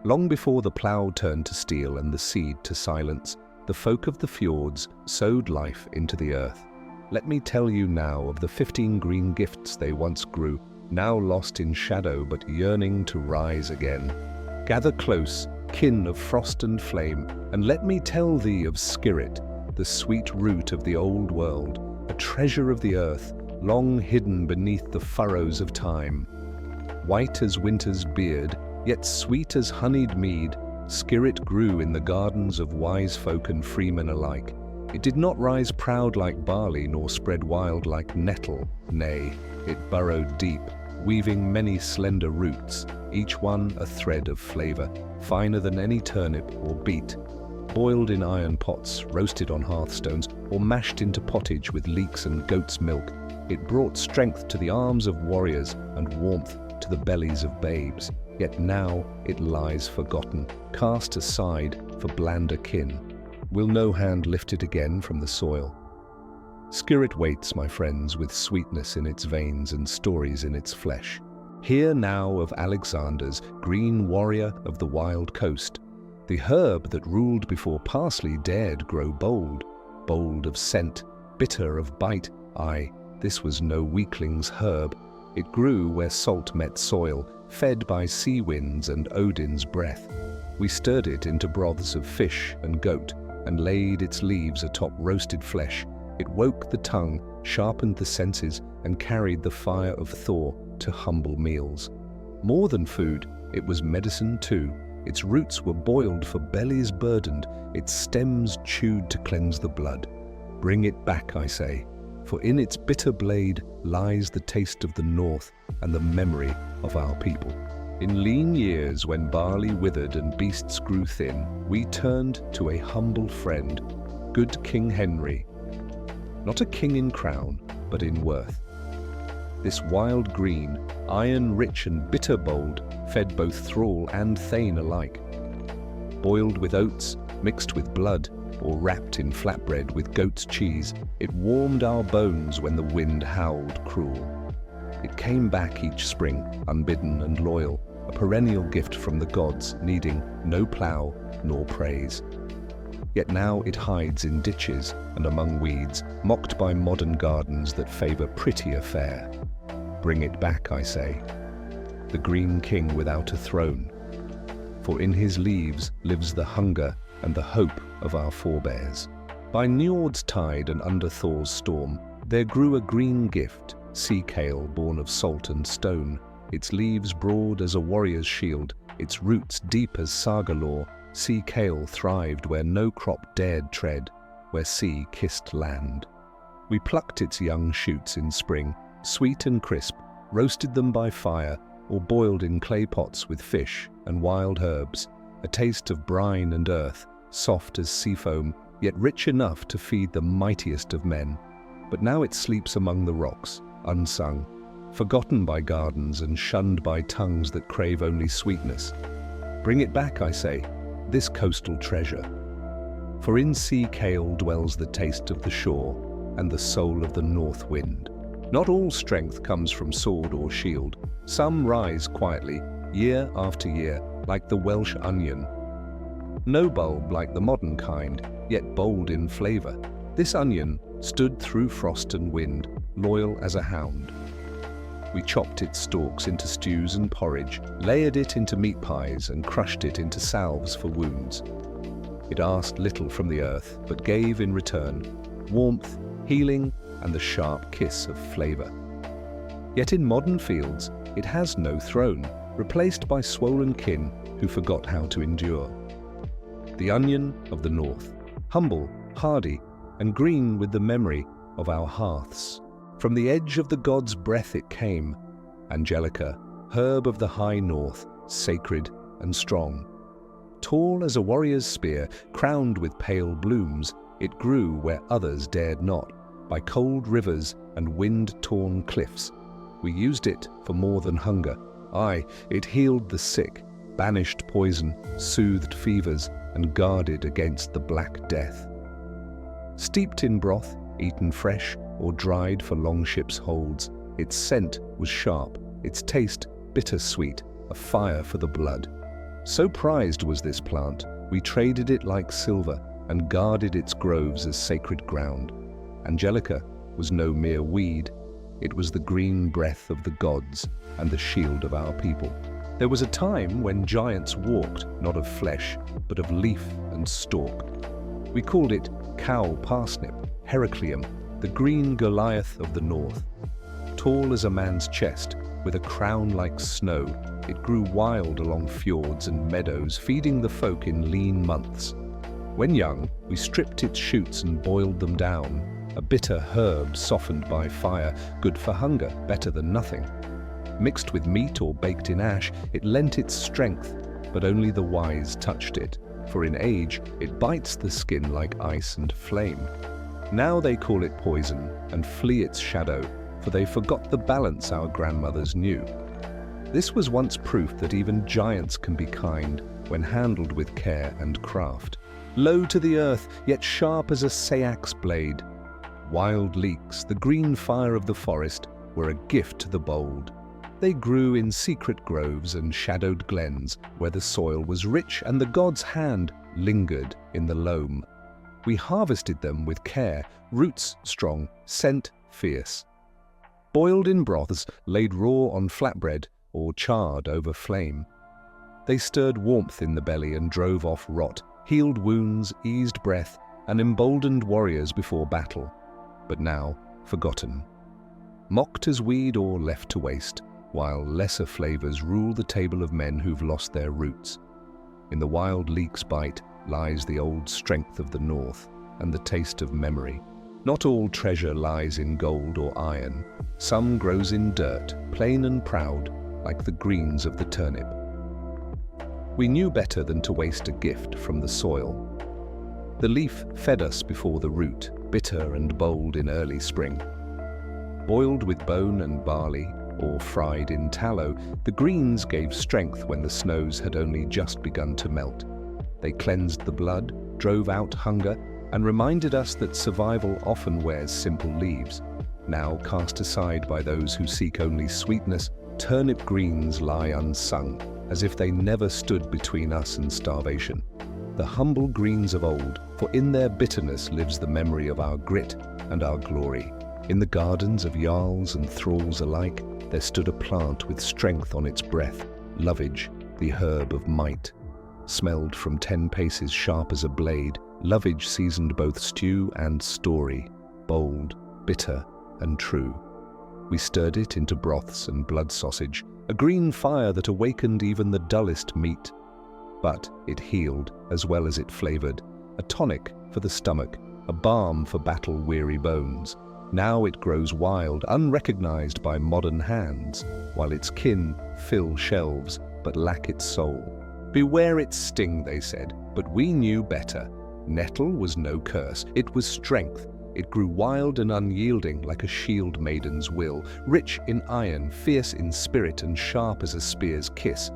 Long before the plough turned to steel and the seed to silence, the folk of the fjords sowed life into the earth. Let me tell you now of the 15 green gifts they once grew, now lost in shadow but yearning to rise again. Gather close, kin of frost and flame, and let me tell thee of Skirit, the sweet root of the old world, a treasure of the earth, long hidden beneath the furrows of time. White as winter's beard, yet sweet as honeyed mead, Skirit grew in the gardens of wise folk and freemen alike. It did not rise proud like barley, nor spread wild like nettle. Nay, it burrowed deep, weaving many slender roots, each one a thread of flavour, finer than any turnip or beet. Boiled in iron pots, roasted on hearthstones, or mashed into pottage with leeks and goat's milk, it brought strength to the arms of warriors and warmth to the bellies of babes. Yet now it lies forgotten, cast aside for blander kin. Will no hand lift it again from the soil? Skirit waits, my friends, with sweetness in its veins and stories in its flesh. Hear now of Alexander's green warrior of the wild coast, the herb that ruled before parsley dared grow bold, bold of scent, bitter of bite. Aye, this was no weakling's herb. It grew where salt met soil, fed by sea winds and Odin's breath. We stirred it into broths of fish and goat, and laid its leaves atop roasted flesh. It woke the tongue, sharpened the senses, and carried the fire of Thor to humble meals. More than food, it was medicine too. Its roots were boiled for bellies burdened, its stems chewed to cleanse the blood. Bring it back, I say, for in its bitter blade lies the taste of the north and the memory of our people. In lean years, when barley withered and beasts grew thin, we turned to a humble friend, good King Henry. Not a king in crown, but in worth. This wild green, iron-rich and bitter bold, fed both thrall and thane alike. Boiled with oats, mixed with blood, or wrapped in flatbread with goat's cheese, it warmed our bones when the wind howled cruel. It came back each spring, unbidden and loyal, a perennial gift from the gods, needing no plough nor praise. Yet now it hides in ditches and among weeds, mocked by modern gardens that favour prettier fare. Bring it back, I say, the green king without a throne, for in his leaves lives the hunger and the hope of our forebears. By Njord's tide and under Thor's storm, there grew a green gift, sea kale born of salt and stone, its leaves broad as a warrior's shield, its roots deep as saga lore. Sea kale thrived where no crop dared tread, where sea kissed land. We plucked its young shoots in spring, sweet and crisp, roasted them by fire, or boiled in clay pots with fish and wild herbs, a taste of brine and earth, soft as sea foam, yet rich enough to feed the mightiest of men. But now it sleeps among the rocks, unsung, forgotten by gardens and shunned by tongues that crave only sweetness. Bring it back, I say, this coastal treasure. For in sea kale dwells the taste of the shore and the soul of the north wind. Not all strength comes from sword or shield. Some rise quietly, year after year, like the Welsh onion. No bulb like the modern kind, yet bold in flavour. This onion stood through frost and wind, loyal as a hound. We chopped its stalks into stews and porridge, layered it into meat pies, and crushed it into salves for wounds. It asked little from the earth, but gave in return warmth, healing, and the sharp kiss of flavour. Yet in modern fields, it has no throne, replaced by swollen kin who forgot how to endure. The onion of the north, humble, hardy, and green with the memory of our hearths. From the edge of the god's breath it came, Angelica, herb of the high north, sacred and strong. Tall as a warrior's spear, crowned with pale blooms, it grew where others dared not, by cold rivers and wind-torn cliffs. We used it for more than hunger. Aye, it healed the sick, banished poison, soothed fevers, and guarded against the Black Death. Steeped in broth, eaten fresh, or dried for longships' holds, its scent was sharp, its taste bitter-sweet, a fire for the blood. So prized was this plant, we traded it like silver and guarded its groves as sacred ground. Angelica was no mere weed. It was the green breath of the gods and the shield of our people. There was a time when giants walked, not of flesh, but of leaf and stalk. We called it cow parsnip, Heracleum, the green Goliath of the north. Tall as a man's chest, with a crown like snow, it grew wild along fjords and meadows, feeding the folk in lean months. When young, we stripped its shoots and boiled them down, a bitter herb softened by fire, good for hunger, better than nothing. Mixed with meat or baked in ash, it lent its strength, but only the wise touched it, for in age it bites the skin like ice and flame. Now they call it poison and flee its shadow, for they forgot the balance our grandmothers knew. This was once proof that even giants can be kind when handled with care and craft. Low to the earth, yet sharp as a sayax blade. Wild leeks, the green fire of the forest, were a gift to the bold. They grew in secret groves and shadowed glens, where the soil was rich and the god's hand lingered in the loam. We harvested them with care, roots strong, scent fierce. Boiled in broths, laid raw on flatbread, or charred over flame. They stirred warmth in the belly and drove off rot, healed wounds, eased breath, and emboldened warriors before battle. But now, forgotten. Mocked as weed or left to waste, while lesser flavors rule the table of men who've lost their roots. In the wild leek's bite lies the old strength of the north and the taste of memory. Not all treasure lies in gold or iron. Some grows in dirt, plain and proud, like the greens of the turnip. We knew better than to waste a gift from the soil. The leaf fed us before the root, bitter and bold in early spring. Boiled with bone and barley, or fried in tallow, the greens gave strength when the snows had only just begun to melt. They cleansed the blood, drove out hunger, and reminded us that survival often wears simple leaves. Now cast aside by those who seek only sweetness, turnip greens lie unsung, as if they never stood between us and starvation. The humble greens of old, for in their bitterness lives the memory of our grit and our glory. In the gardens of jarls and thralls alike, there stood a plant with strength on its breath, lovage, the herb of might. Smelled from 10 paces sharp as a blade, lovage seasoned both stew and story, bold, bitter, and true. We stirred it into broths and blood sausage, a green fire that awakened even the dullest meat. But it healed as well as it flavored, a tonic for the stomach, a balm for battle-weary bones. Now it grows wild, unrecognized by modern hands, while its kin fill shelves but lack its soul. Beware its sting, they said, but we knew better. Nettle was no curse, it was strength. It grew wild and unyielding like a shield maiden's will, rich in iron, fierce in spirit, and sharp as a spear's kiss.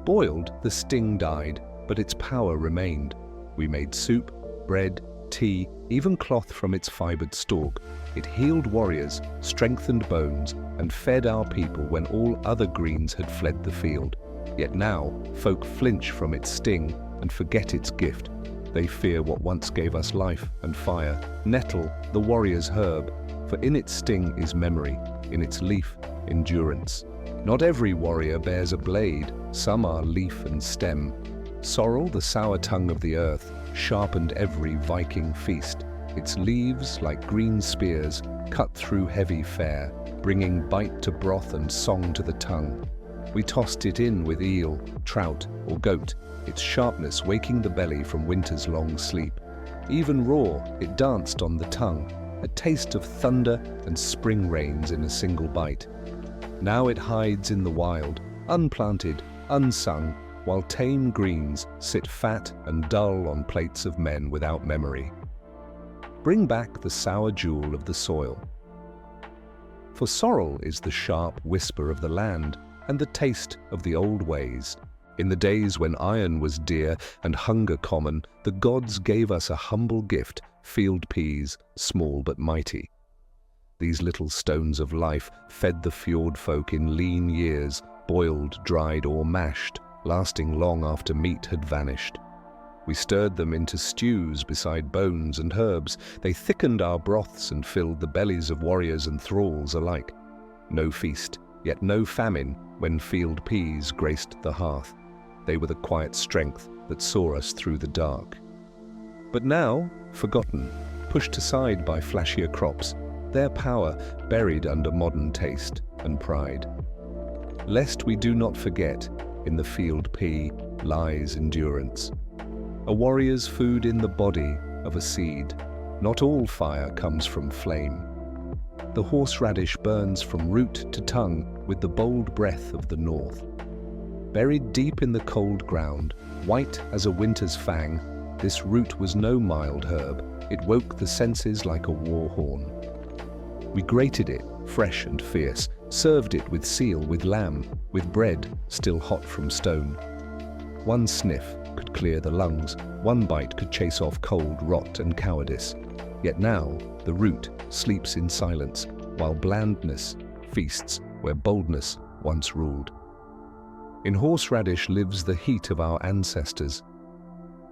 Boiled, the sting died, but its power remained. We made soup, bread, tea, even cloth from its fibered stalk. It healed warriors, strengthened bones, and fed our people when all other greens had fled the field. Yet now, folk flinch from its sting and forget its gift. They fear what once gave us life and fire. Nettle, the warrior's herb, for in its sting is memory, in its leaf, endurance. Not every warrior bears a blade, some are leaf and stem. Sorrel, the sour tongue of the earth, sharpened every Viking feast. Its leaves, like green spears, cut through heavy fare, bringing bite to broth and song to the tongue. We tossed it in with eel, trout, or goat, its sharpness waking the belly from winter's long sleep. Even raw, it danced on the tongue, a taste of thunder and spring rains in a single bite. Now it hides in the wild, unplanted, unsung, while tame greens sit fat and dull on plates of men without memory. Bring back the sour jewel of the soil. For sorrel is the sharp whisper of the land and the taste of the old ways. In the days when iron was dear and hunger common, the gods gave us a humble gift, field peas, small but mighty. These little stones of life fed the fjord folk in lean years, boiled, dried, or mashed, lasting long after meat had vanished. We stirred them into stews beside bones and herbs. They thickened our broths and filled the bellies of warriors and thralls alike. No feast, yet no famine, when field peas graced the hearth. They were the quiet strength that saw us through the dark. But now, forgotten, pushed aside by flashier crops, their power buried under modern taste and pride. Lest we do not forget, in the field pea lies endurance. A warrior's food in the body of a seed. Not all fire comes from flame. The horseradish burns from root to tongue with the bold breath of the north. Buried deep in the cold ground, white as a winter's fang, this root was no mild herb. It woke the senses like a war horn. We grated it, fresh and fierce, served it with seal, with lamb, with bread still hot from stone. One sniff could clear the lungs, one bite could chase off cold, rot and cowardice. Yet now the root sleeps in silence, while blandness feasts where boldness once ruled. In horseradish lives the heat of our ancestors,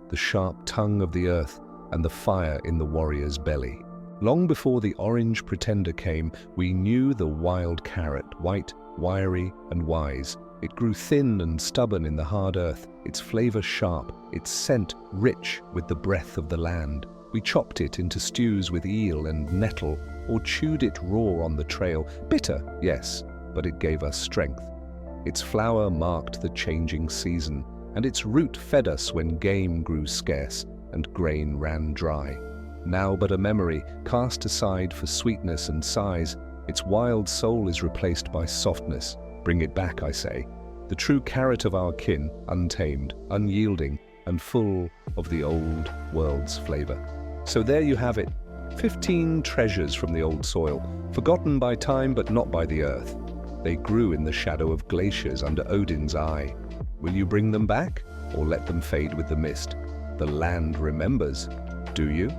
the sharp tongue of the earth and the fire in the warrior's belly. Long before the orange pretender came, we knew the wild carrot, white, wiry and wise. It grew thin and stubborn in the hard earth, its flavor sharp, its scent rich with the breath of the land. We chopped it into stews with eel and nettle, or chewed it raw on the trail. Bitter, yes, but it gave us strength. Its flower marked the changing season, and its root fed us when game grew scarce and grain ran dry. Now but a memory, cast aside for sweetness and size, its wild soul is replaced by softness. Bring it back, I say. The true carrot of our kin, untamed, unyielding, and full of the old world's flavor. So there you have it, 15 treasures from the old soil, forgotten by time but not by the earth. They grew in the shadow of glaciers under Odin's eye. Will you bring them back, or let them fade with the mist? The land remembers, do you?